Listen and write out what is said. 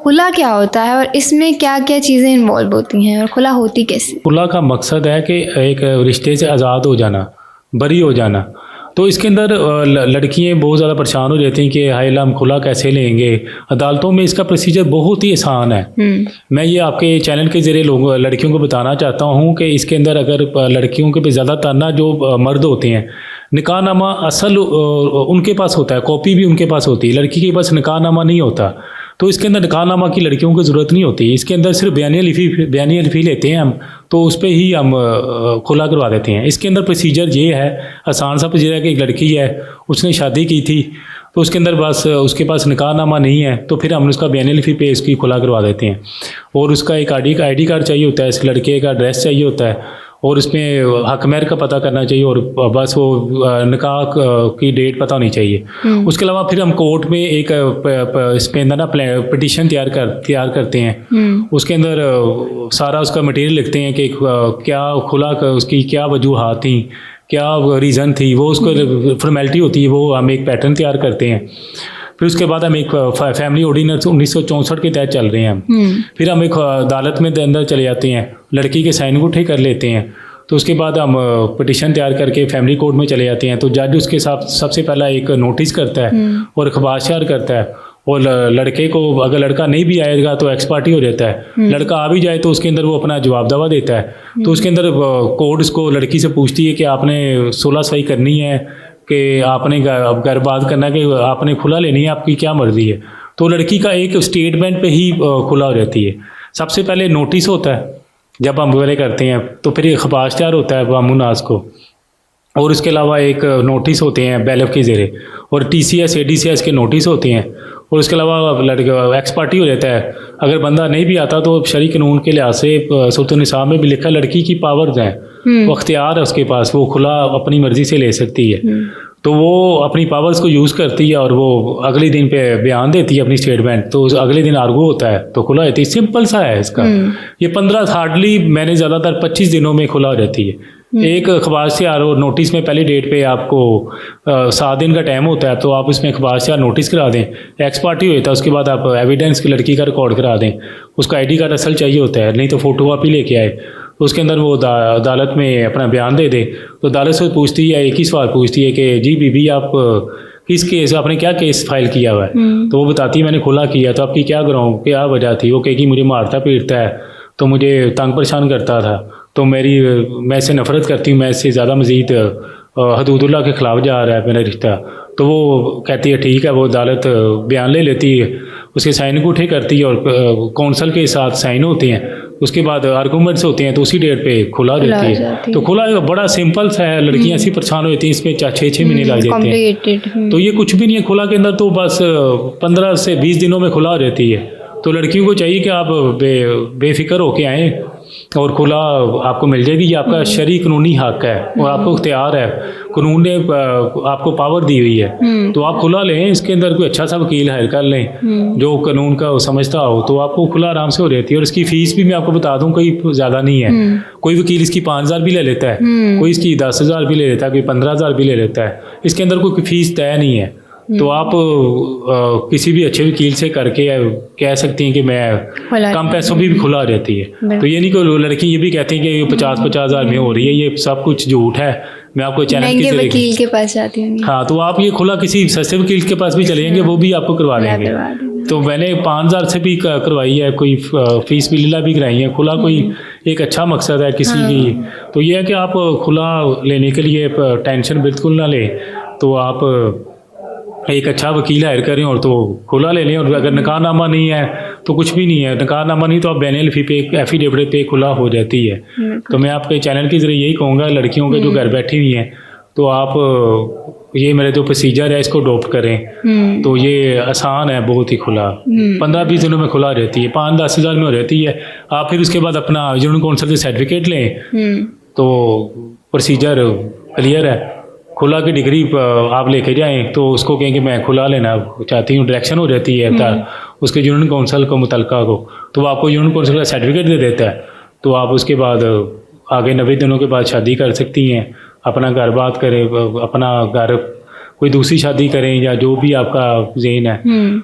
खुला क्या होता है और इसमें क्या क्या चीज़ें इन्वॉल्व होती हैं और खुला होती कैसे? खुला का मकसद है कि एक रिश्ते से आज़ाद हो जाना, बरी हो जाना। तो इसके अंदर लड़कियाँ बहुत ज़्यादा परेशान हो जाती हैं कि हाय अल्लाह हम खुला कैसे लेंगे। अदालतों में इसका प्रोसीजर बहुत ही आसान है। मैं ये आपके चैनल के ज़रिए लोगों लड़कियों को बताना चाहता हूँ कि इसके अंदर अगर लड़कियों के पे ज़्यादातर ना जो मर्द होते हैं, निकाहनामा असल उनके पास होता है, कॉपी भी उनके पास होती है, लड़की के पास निकाहनामा नहीं होता। तो इसके अंदर निकाहनामा की लड़कियों को ज़रूरत नहीं होती। इसके अंदर सिर्फ बयानिया लिफी लेते हैं हम, तो उस पर ही हम खुला करवा देते हैं। इसके अंदर प्रोसीजर ये है, आसान सा प्रोसीजर है कि एक लड़की है, उसने शादी की थी, तो उसके अंदर बस उसके पास निकाहनामा नहीं है, तो फिर हम उसका बयानिया लिफी पे उसकी खुला करवा देते हैं। और उसका एक आई.डी. कार्ड चाहिए होता है, इस लड़के का एड्रेस चाहिए होता है, और इसमें हक महर का पता करना चाहिए, और बस वो निकाह की डेट पता होनी चाहिए। उसके अलावा फिर हम कोर्ट में एक इसके अंदर ना पिटीशन तैयार करते हैं। उसके अंदर सारा उसका मटेरियल लिखते हैं कि क्या खुला उसकी क्या वजूहात थी, क्या रीज़न थी, वो उसको फॉर्मेलिटी होती है, वो हम एक पैटर्न तैयार करते हैं। फिर उसके बाद हम एक फैमिली ऑर्डिनेंस 1964 के तहत चल रहे हैं हम। फिर हम एक अदालत में अंदर चले जाते हैं, लड़की के साइन अंगूठे कर लेते हैं। तो उसके बाद हम पिटीशन तैयार करके फैमिली कोर्ट में चले जाते हैं। तो जज उसके साथ सबसे पहला एक नोटिस करता है और अखबार करता है, और लड़के को अगर लड़का नहीं भी आएगा तो एक्स पार्टी हो जाता है। लड़का आ भी जाए तो उसके अंदर वो अपना जवाब दावा देता है। तो उसके अंदर कोर्ट उसको लड़की से पूछती है कि आपने 16 सही करनी है कि आपने घर बात करना है कि आपने खुला लेनी है, आपकी क्या मर्जी है। तो लड़की का एक स्टेटमेंट पे ही खुला हो जाती है। सबसे पहले नोटिस होता है जब हम वगैरह करते हैं, तो फिर अखबार तैयार होता है बामुनास को, और उसके अलावा एक नोटिस होते हैं बैलफ के ज़रिए, और TCS ADCS के नोटिस होते हैं, और उसके अलावा लड़का एक्स पार्टी हो जाता है। अगर बंदा नहीं भी आता तो शरई कानून के लिहाज से सूरत निसाब में भी लिखा लड़की की पावर्स हैं, वो अख्तियार है उसके पास, वो खुला अपनी मर्जी से ले सकती है। तो वो अपनी पावर्स को यूज़ करती है और वो अगले दिन पे बयान देती है अपनी स्टेटमेंट, तो अगले दिन आर्गू होता है तो खुला होती है। सिंपल सा है इसका। ये 15 हार्डली मैंने ज़्यादातर 25 दिनों में खुला हो जाती है। एक अखबार से और नोटिस में पहली डेट पे आपको 7 दिन का टाइम होता है, तो आप इसमें अखबार से नोटिस करा दें। एक्स पार्टी होता है, उसके बाद आप एविडेंस की लड़की का रिकॉर्ड करा दें। उसका ID कार्ड असल चाहिए होता है, नहीं तो फोटो कॉपी लेके आए। तो उसके अंदर वो अदालत में अपना बयान दे दे। तो अदालत से पूछती है, एक ही सवाल पूछती है कि जी बीबी आप किस केस, आपने क्या केस फाइल किया हुआ है। तो वो बताती है मैंने खुला किया। तो आपकी क्या ग्राउंड, क्या वजह थी। वो कहेगी मुझे मारता पीटता है, तो मुझे तंग परेशान करता था, तो मैं इससे नफ़रत करती हूँ, मैं इससे ज़्यादा मज़ीद हदूदुल्लाह के ख़िलाफ़ जा रहा है मेरा रिश्ता। तो वो कहती है ठीक है। वो अदालत बयान ले लेती है, उसके साइन अंगूठे करती है, और कौंसल के साथ साइन होते हैं। उसके बाद आर्गूमेंट्स होते हैं, तो उसी डेट पे खुला देती है। तो खुला बड़ा सिंपल सा है। लड़कियां ऐसी परेशान हो जाती हैं, इसमें 6 महीने लग जाते हैं। तो ये कुछ भी नहीं है। खुला के अंदर तो बस 15 से 20 दिनों में खुला हो जाती है। तो लड़कियों को चाहिए कि आप बेफिक्र होके आएँ और खुला आपको मिल जाएगी। ये आपका शरई कानूनी हक है और आपको इख्तियार है, कानून ने आपको पावर दी हुई है। तो आप खुला लें। इसके अंदर कोई अच्छा सा वकील हायर कर लें जो कानून का समझता हो, तो आपको खुला आराम से हो जाती है। और इसकी फ़ीस भी मैं आपको बता दूं, कोई ज़्यादा नहीं है। कोई वकील इसकी 5,000 भी ले लेता है, कोई इसकी 10,000 भी ले लेता है, कोई 15,000 भी ले लेता है। इसके अंदर कोई फ़ीस तय नहीं है। तो आप किसी भी अच्छे वकील से करके कह सकती हैं कि मैं कम पैसों में भी खुला रहती है। तो ये नहीं कि लड़की ये भी कहती हैं कि 50-50 हज़ार में हो रही है, ये सब कुछ झूठ है। मैं आपको चैनल के वकील के पास जाती हूँ। हाँ, तो आप ये खुला किसी सस्ते वकील के पास भी चले जाएंगे, वो भी आपको करवा देंगे। तो मैंने 5,000 से भी करवाई है, कोई फीस भी लीला भी कराई है। खुला कोई एक अच्छा मकसद है किसी की। तो ये है कि आप खुला लेने के लिए टेंशन बिल्कुल ना लें। तो आप एक अच्छा वकील हायर करें और तो खुला ले लें। और अगर निकाहनामा नहीं है तो कुछ भी नहीं है। निकाहनामा नहीं तो आप बैनियल फी पे एफिडेविट पे खुला हो जाती है। तो मैं आपके चैनल के ज़रिए यही कहूँगा लड़कियों के जो घर बैठी हुई हैं, तो आप ये मेरे जो प्रोसीजर है इसको अडॉप्ट करें। तो ये आसान है बहुत ही। खुला 15-20 दिनों में खुला रहती है, 5-10 हज़ार में हो रहती है। आप फिर उसके बाद अपना यूनियन काउंसिल से सर्टिफिकेट लें, तो प्रोसीजर क्लियर है। खुला की डिग्री आप लेके जाएं तो उसको कहेंगे मैं खुला लेना चाहती हूँ, डायरेक्शन हो जाती है उसके यूनियन काउंसिल को मुतलका को, तो वो आपको यूनियन काउंसिल का सर्टिफिकेट दे देता है। तो आप उसके बाद आगे 90 दिनों के बाद शादी कर सकती हैं। अपना घर बात करें, अपना घर कोई दूसरी शादी करें या जो भी आपका ज़हन है।